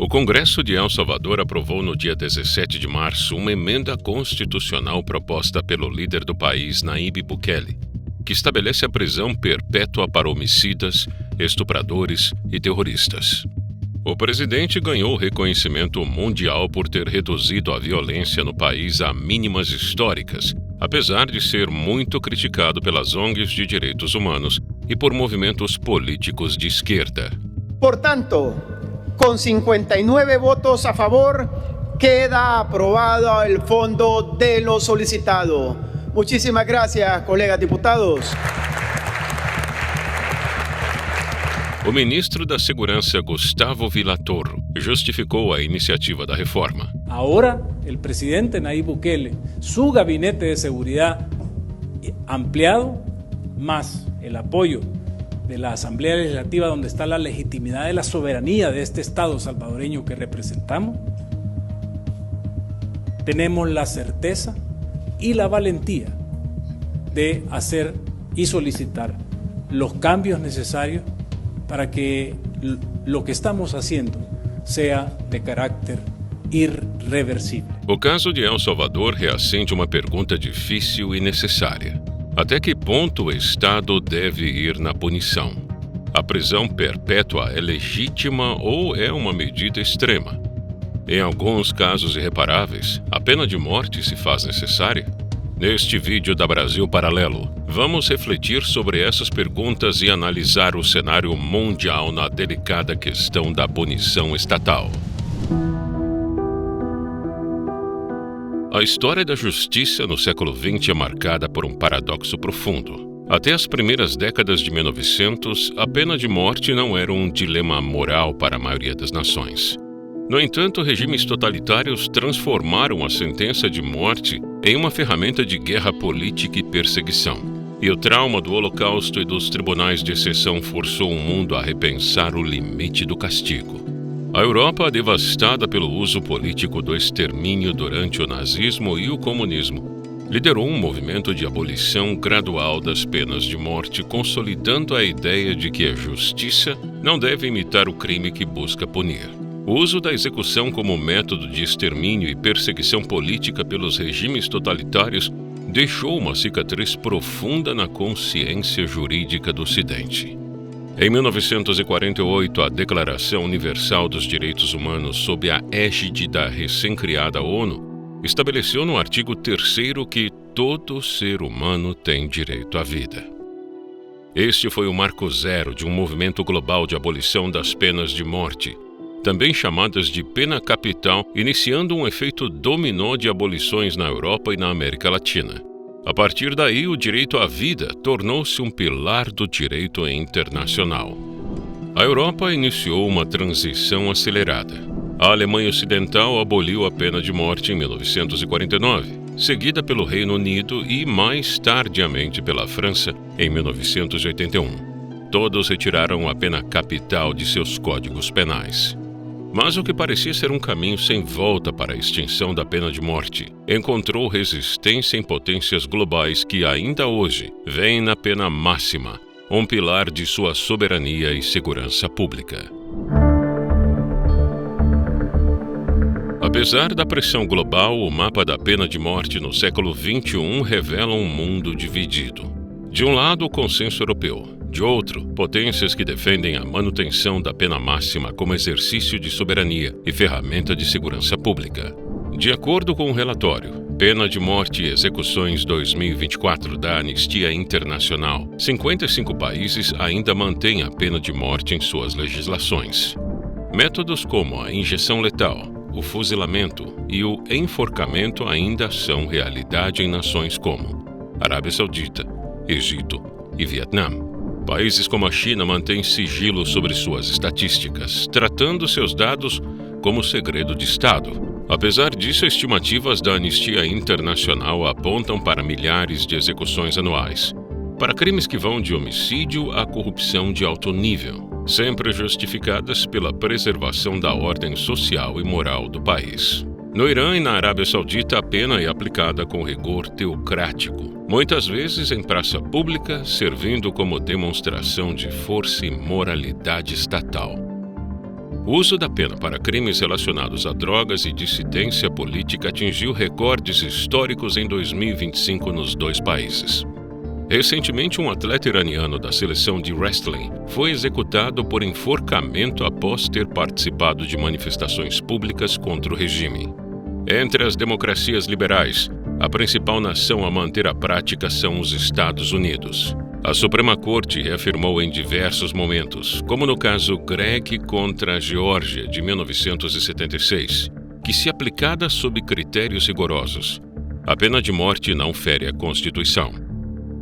O Congresso de El Salvador aprovou no dia 17 de março uma emenda constitucional proposta pelo líder do país, Nayib Bukele, que estabelece a prisão perpétua para homicidas, estupradores e terroristas. O presidente ganhou reconhecimento mundial por ter reduzido a violência no país a mínimas históricas, apesar de ser muito criticado pelas ONGs de direitos humanos e por movimentos políticos de esquerda. Portanto, com 59 votos a favor, queda aprobado el fondo de lo solicitado. Muchísimas gracias, colegas diputados. O ministro da Segurança, Gustavo Villatorro, justificou a iniciativa da reforma. Ahora, el presidente Nayib Bukele, su gabinete de seguridad ampliado, más el apoyo de la Asamblea Legislativa, donde está la legitimidad de la soberanía de este Estado salvadoreño que representamos, tenemos la certeza y la valentía de hacer y solicitar los cambios necesarios para que lo que estamos haciendo sea de carácter irreversível. O caso de El Salvador reacende uma pergunta difícil e necessária. Até que ponto o Estado deve ir na punição? A prisão perpétua é legítima ou é uma medida extrema? Em alguns casos irreparáveis, a pena de morte se faz necessária? Neste vídeo da Brasil Paralelo, vamos refletir sobre essas perguntas e analisar o cenário mundial na delicada questão da punição estatal. A história da justiça no século XX é marcada por um paradoxo profundo. Até as primeiras décadas de 1900, a pena de morte não era um dilema moral para a maioria das nações. No entanto, regimes totalitários transformaram a sentença de morte em uma ferramenta de guerra política e perseguição. E o trauma do Holocausto e dos tribunais de exceção forçou o mundo a repensar o limite do castigo. A Europa, devastada pelo uso político do extermínio durante o nazismo e o comunismo, liderou um movimento de abolição gradual das penas de morte, consolidando a ideia de que a justiça não deve imitar o crime que busca punir. O uso da execução como método de extermínio e perseguição política pelos regimes totalitários deixou uma cicatriz profunda na consciência jurídica do Ocidente. Em 1948, a Declaração Universal dos Direitos Humanos, sob a égide da recém-criada ONU, estabeleceu no artigo 3º que todo ser humano tem direito à vida. Este foi o marco zero de um movimento global de abolição das penas de morte, também chamadas de pena capital, iniciando um efeito dominó de abolições na Europa e na América Latina. A partir daí, o direito à vida tornou-se um pilar do direito internacional. A Europa iniciou uma transição acelerada. A Alemanha Ocidental aboliu a pena de morte em 1949, seguida pelo Reino Unido e, mais tardiamente, pela França, em 1981. Todos retiraram a pena capital de seus códigos penais. Mas o que parecia ser um caminho sem volta para a extinção da pena de morte encontrou resistência em potências globais que ainda hoje veem na pena máxima um pilar de sua soberania e segurança pública. Apesar da pressão global, o mapa da pena de morte no século XXI revela um mundo dividido. De um lado, o consenso europeu. De outro, potências que defendem a manutenção da pena máxima como exercício de soberania e ferramenta de segurança pública. De acordo com o relatório Pena de Morte e Execuções 2024 da Anistia Internacional, 55 países ainda mantêm a pena de morte em suas legislações. Métodos como a injeção letal, o fuzilamento e o enforcamento ainda são realidade em nações como Arábia Saudita, Egito e Vietnã. Países como a China mantêm sigilo sobre suas estatísticas, tratando seus dados como segredo de Estado. Apesar disso, estimativas da Anistia Internacional apontam para milhares de execuções anuais, para crimes que vão de homicídio à corrupção de alto nível, sempre justificadas pela preservação da ordem social e moral do país. No Irã e na Arábia Saudita, a pena é aplicada com rigor teocrático, muitas vezes em praça pública, servindo como demonstração de força e moralidade estatal. O uso da pena para crimes relacionados a drogas e dissidência política atingiu recordes históricos em 2025 nos dois países. Recentemente, um atleta iraniano da seleção de wrestling foi executado por enforcamento após ter participado de manifestações públicas contra o regime. Entre as democracias liberais, a principal nação a manter a prática são os Estados Unidos. A Suprema Corte reafirmou em diversos momentos, como no caso Gregg contra a Geórgia de 1976, que, se aplicada sob critérios rigorosos, a pena de morte não fere a Constituição.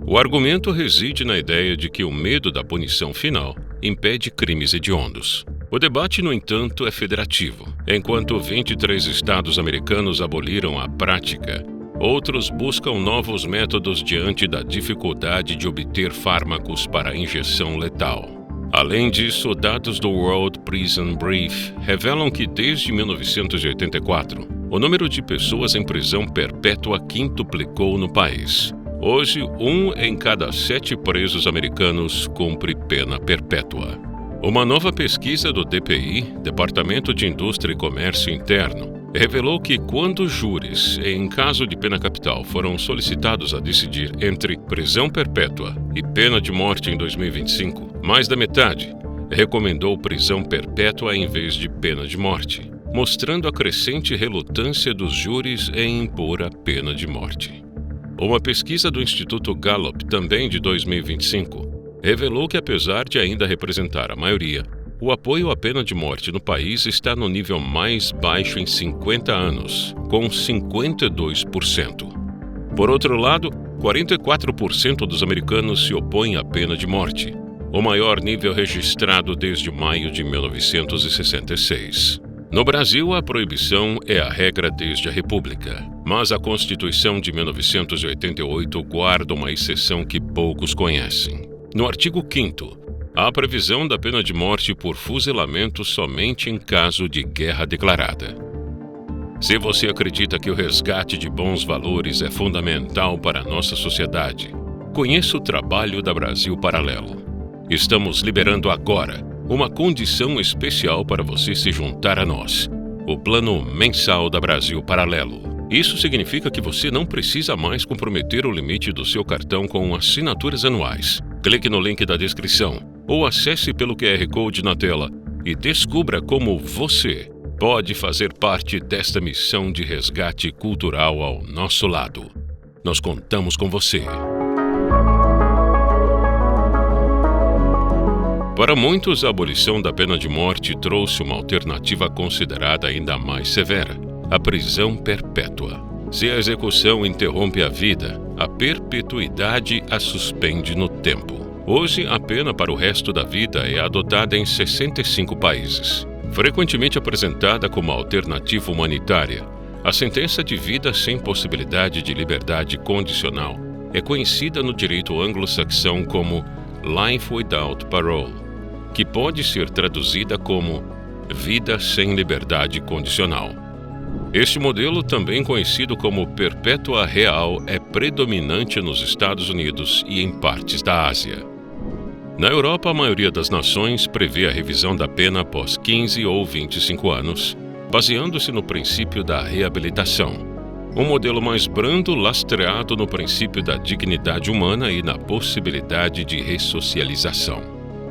O argumento reside na ideia de que o medo da punição final impede crimes hediondos. O debate, no entanto, é federativo. Enquanto 23 estados americanos aboliram a prática, outros buscam novos métodos diante da dificuldade de obter fármacos para injeção letal. Além disso, dados do World Prison Brief revelam que desde 1984, o número de pessoas em prisão perpétua quintuplicou no país. Hoje, 1 em cada 7 presos americanos cumpre pena perpétua. Uma nova pesquisa do DPI, Departamento de Indústria e Comércio Interno, revelou que quando júris, em caso de pena capital, foram solicitados a decidir entre prisão perpétua e pena de morte em 2025, mais da metade recomendou prisão perpétua em vez de pena de morte, mostrando a crescente relutância dos júris em impor a pena de morte. Uma pesquisa do Instituto Gallup, também de 2025, revelou que, apesar de ainda representar a maioria, o apoio à pena de morte no país está no nível mais baixo em 50 anos, com 52%. Por outro lado, 44% dos americanos se opõem à pena de morte, o maior nível registrado desde maio de 1966. No Brasil, a proibição é a regra desde a República, mas a Constituição de 1988 guarda uma exceção que poucos conhecem. No artigo 5º, há a previsão da pena de morte por fuzilamento somente em caso de guerra declarada. Se você acredita que o resgate de bons valores é fundamental para a nossa sociedade, conheça o trabalho da Brasil Paralelo. Estamos liberando agora uma condição especial para você se juntar a nós, o Plano Mensal da Brasil Paralelo. Isso significa que você não precisa mais comprometer o limite do seu cartão com assinaturas anuais. Clique no link da descrição ou acesse pelo QR Code na tela e descubra como você pode fazer parte desta missão de resgate cultural ao nosso lado. Nós contamos com você. Para muitos, a abolição da pena de morte trouxe uma alternativa considerada ainda mais severa: a prisão perpétua. Se a execução interrompe a vida, a perpetuidade a suspende no tempo. Hoje, a pena para o resto da vida é adotada em 65 países. Frequentemente apresentada como alternativa humanitária, a sentença de vida sem possibilidade de liberdade condicional é conhecida no direito anglo-saxão como Life Without Parole, que pode ser traduzida como vida sem liberdade condicional. Este modelo, também conhecido como perpétua real, é predominante nos Estados Unidos e em partes da Ásia. Na Europa, a maioria das nações prevê a revisão da pena após 15 ou 25 anos, baseando-se no princípio da reabilitação, um modelo mais brando lastreado no princípio da dignidade humana e na possibilidade de ressocialização.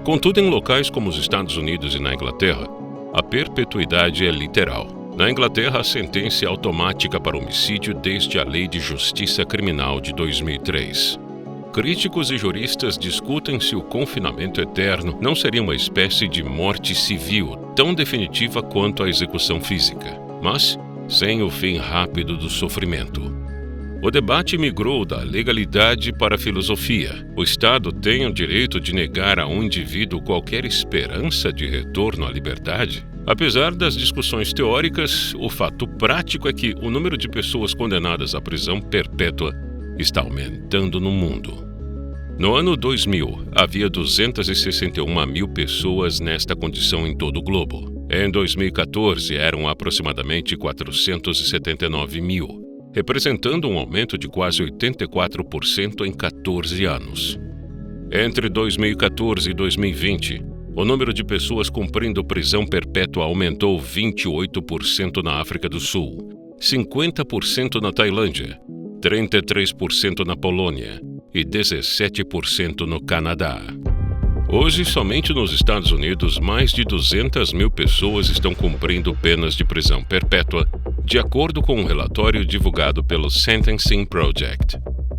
Contudo, em locais como os Estados Unidos e na Inglaterra, a perpetuidade é literal. Na Inglaterra, a sentença é automática para homicídio desde a Lei de Justiça Criminal de 2003. Críticos e juristas discutem se o confinamento eterno não seria uma espécie de morte civil tão definitiva quanto a execução física, mas sem o fim rápido do sofrimento. O debate migrou da legalidade para a filosofia. O Estado tem o direito de negar a um indivíduo qualquer esperança de retorno à liberdade? Apesar das discussões teóricas, o fato prático é que o número de pessoas condenadas à prisão perpétua está aumentando no mundo. No ano 2000, havia 261 mil pessoas nesta condição em todo o globo. Em 2014, eram aproximadamente 479 mil, representando um aumento de quase 84% em 14 anos. Entre 2014 e 2020, O número de pessoas cumprindo prisão perpétua aumentou 28% na África do Sul, 50% na Tailândia, 33% na Polônia e 17% no Canadá. Hoje, somente nos Estados Unidos, mais de 200 mil pessoas estão cumprindo penas de prisão perpétua, de acordo com um relatório divulgado pelo Sentencing Project.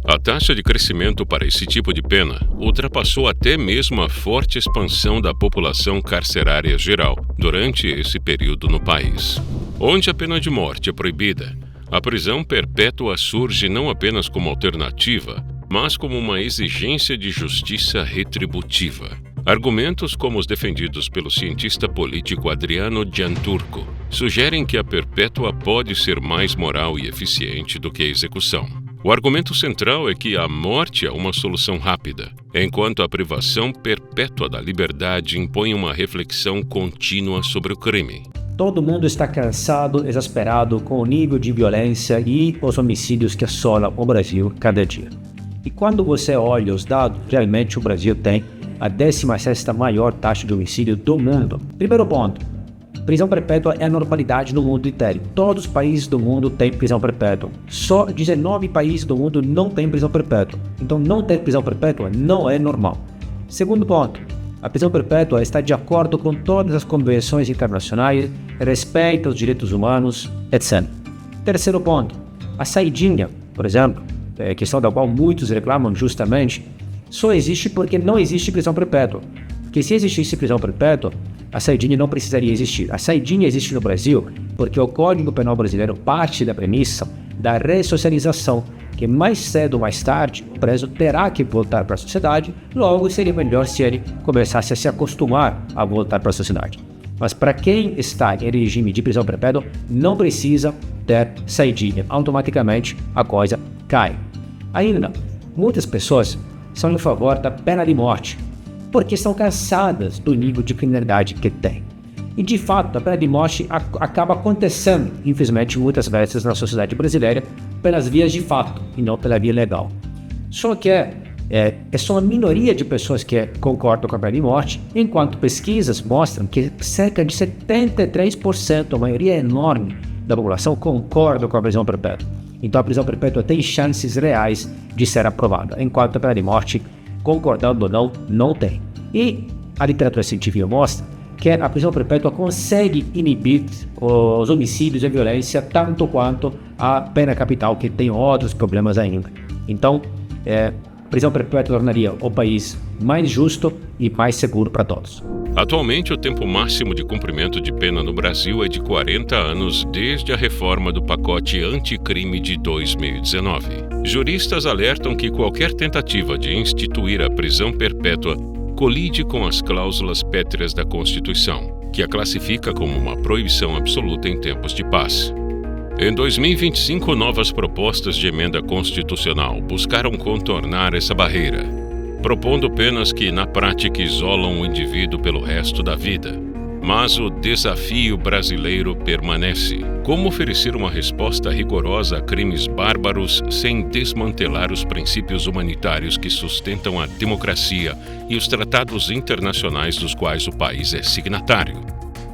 A taxa de crescimento para esse tipo de pena ultrapassou até mesmo a forte expansão da população carcerária geral durante esse período no país. Onde a pena de morte é proibida, a prisão perpétua surge não apenas como alternativa, mas como uma exigência de justiça retributiva. Argumentos como os defendidos pelo cientista político Adriano Gianturco sugerem que a perpétua pode ser mais moral e eficiente do que a execução. O argumento central é que a morte é uma solução rápida, enquanto a privação perpétua da liberdade impõe uma reflexão contínua sobre o crime. Todo mundo está cansado, exasperado com o nível de violência e os homicídios que assolam o Brasil cada dia. E quando você olha os dados, realmente o Brasil tem a 16ª maior taxa de homicídio do mundo. Primeiro ponto, prisão perpétua é a normalidade no mundo inteiro. Todos os países do mundo têm prisão perpétua. Só 19 países do mundo não têm prisão perpétua. Então não ter prisão perpétua não é normal. Segundo ponto, a prisão perpétua está de acordo com todas as convenções internacionais, respeita os direitos humanos, etc. Terceiro ponto, a saidinha, por exemplo, questão da qual muitos reclamam justamente, só existe porque não existe prisão perpétua. Porque se existisse prisão perpétua, a saidinha não precisaria existir. A saidinha existe no Brasil porque o Código Penal brasileiro parte da premissa da ressocialização, que mais cedo ou mais tarde o preso terá que voltar para a sociedade, logo seria melhor se ele começasse a se acostumar a voltar para a sociedade. Mas para quem está em regime de prisão perpétua, não precisa ter saidinha. Automaticamente a coisa cai. Ainda, muitas pessoas são em favor da pena de morte, porque estão cansadas do nível de criminalidade que tem. E de fato, a pena de morte acaba acontecendo, infelizmente, muitas vezes na sociedade brasileira, pelas vias de fato e não pela via legal. Só que é só uma minoria de pessoas que concordam com a pena de morte, enquanto pesquisas mostram que cerca de 73%, a maioria enorme da população, concorda com a prisão perpétua. Então a prisão perpétua tem chances reais de ser aprovada, enquanto a pena de morte, concordando ou não tem. E a literatura científica mostra que a prisão perpétua consegue inibir os homicídios e a violência tanto quanto a pena capital, que tem outros problemas ainda. Então, a prisão perpétua tornaria o país mais justo e mais seguro para todos. Atualmente, o tempo máximo de cumprimento de pena no Brasil é de 40 anos desde a reforma do pacote anticrime de 2019. Juristas alertam que qualquer tentativa de instituir a prisão perpétua colide com as cláusulas pétreas da Constituição, que a classifica como uma proibição absoluta em tempos de paz. Em 2025, novas propostas de emenda constitucional buscaram contornar essa barreira, propondo penas que, na prática, isolam o indivíduo pelo resto da vida. Mas o desafio brasileiro permanece. Como oferecer uma resposta rigorosa a crimes bárbaros sem desmantelar os princípios humanitários que sustentam a democracia e os tratados internacionais dos quais o país é signatário?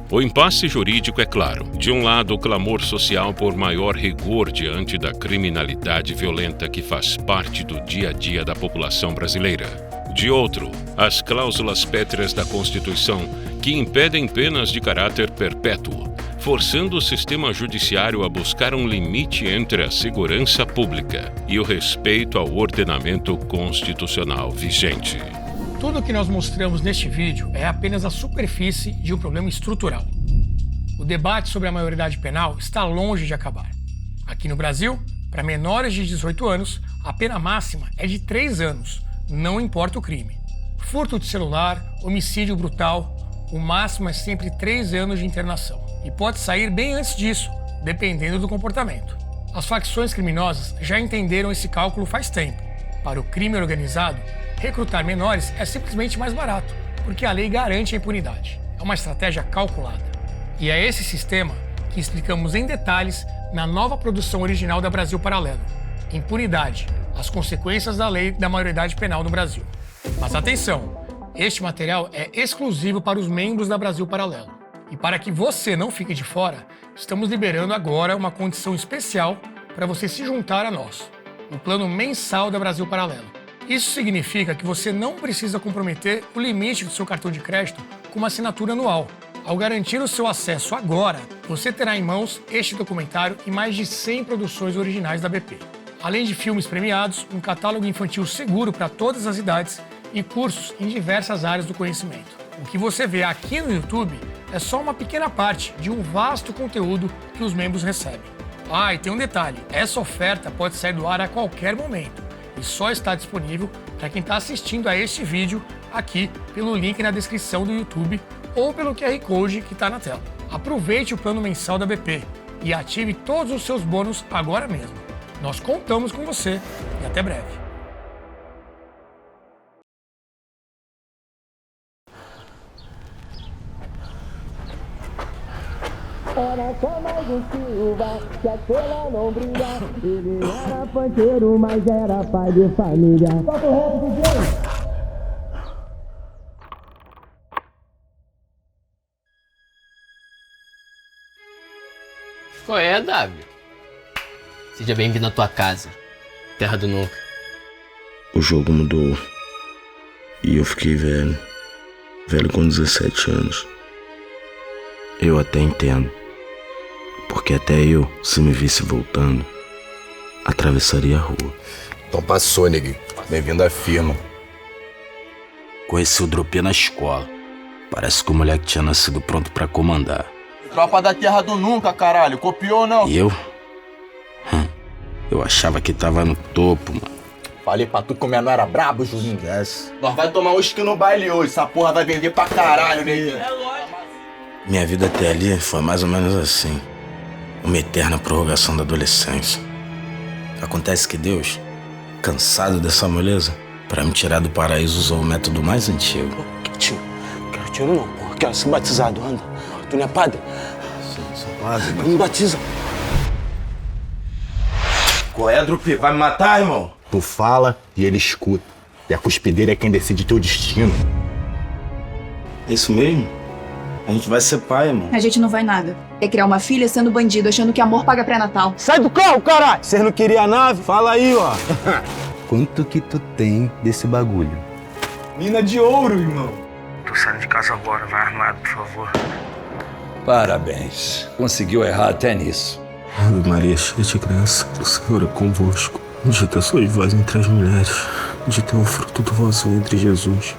O impasse jurídico é claro. De um lado, o clamor social por maior rigor diante da criminalidade violenta que faz parte do dia a dia da população brasileira. De outro, as cláusulas pétreas da Constituição que impedem penas de caráter perpétuo, forçando o sistema judiciário a buscar um limite entre a segurança pública e o respeito ao ordenamento constitucional vigente. Tudo o que nós mostramos neste vídeo é apenas a superfície de um problema estrutural. O debate sobre a maioridade penal está longe de acabar. Aqui no Brasil, para menores de 18 anos, a pena máxima é de 3 anos, não importa o crime. Furto de celular, homicídio brutal, o máximo é sempre 3 anos de internação. E pode sair bem antes disso, dependendo do comportamento. As facções criminosas já entenderam esse cálculo faz tempo. Para o crime organizado, recrutar menores é simplesmente mais barato, porque a lei garante a impunidade. É uma estratégia calculada. E é esse sistema que explicamos em detalhes na nova produção original da Brasil Paralelo. Impunidade, as consequências da lei da maioridade penal no Brasil. Mas atenção, Este material é exclusivo para os membros da Brasil Paralelo. E para que você não fique de fora, estamos liberando agora uma condição especial para você se juntar a nós, o plano mensal da Brasil Paralelo. Isso significa que você não precisa comprometer o limite do seu cartão de crédito com uma assinatura anual. Ao garantir o seu acesso agora, você terá em mãos este documentário e mais de 100 produções originais da BP. Além de filmes premiados, um catálogo infantil seguro para todas as idades e cursos em diversas áreas do conhecimento. O que você vê aqui no YouTube é só uma pequena parte de um vasto conteúdo que os membros recebem. Ah, e tem um detalhe, essa oferta pode sair do ar a qualquer momento e só está disponível para quem está assistindo a este vídeo aqui pelo link na descrição do YouTube ou pelo QR Code que está na tela. Aproveite o plano mensal da BP e ative todos os seus bônus agora mesmo. Nós contamos com você e até breve. Era só mais um Silva, que a estrela não brilha. Ele era panteiro, mas era pai de família. Toca o rap, DJ! Qual é, W? Seja bem-vindo à tua casa, terra do nunca. O jogo mudou e eu fiquei velho. Velho com 17 anos. Eu até entendo. Porque até eu, se me visse voltando, atravessaria a rua. Então passou, neguinho. Bem-vindo à firma. Conheci o Dropê na escola. Parece que o moleque tinha nascido pronto pra comandar. Tropa da terra do nunca, caralho. Copiou ou não? E eu? Eu achava que tava no topo, mano. Falei pra tu que o menor era brabo, Juninho. Nós vai tomar um uísque no baile hoje. Essa porra vai vender pra caralho, neguinho. É lógico. Minha vida até ali foi mais ou menos assim. Uma eterna prorrogação da adolescência. Acontece que Deus, cansado dessa moleza, pra me tirar do paraíso usou o método mais antigo. Tio, quero tiro não, porra. Quero ser batizado, anda. Tu não é padre? Sim, sou padre. Me batiza. Qual é, Drupi? Vai me matar, irmão? Tu fala e ele escuta. E a cuspideira é quem decide teu destino. É isso mesmo? A gente vai ser pai, irmão. A gente não vai nada. É criar uma filha sendo bandido, achando que amor paga pré-natal. Sai do carro, caralho! Vocês não queriam a nave? Fala aí, ó. Quanto que tu tem desse bagulho? Mina de ouro, irmão. Tô saindo de casa agora, vai armado, por favor. Parabéns. Conseguiu errar até nisso. Ave Maria, cheia de graça, o Senhor é convosco. Bendita sois vós entre as mulheres. Bendito é o fruto do vosso ventre, Jesus.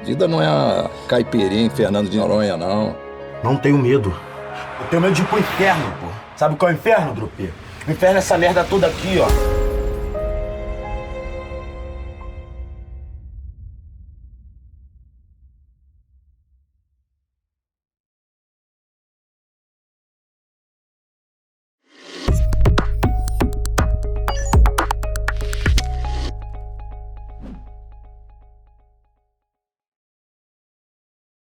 Vida não é a caipirinha em Fernando de Noronha, não. Não tenho medo. Eu tenho medo de ir pro inferno, pô. Sabe qual é o inferno, Drupi? O inferno é essa merda toda aqui, ó.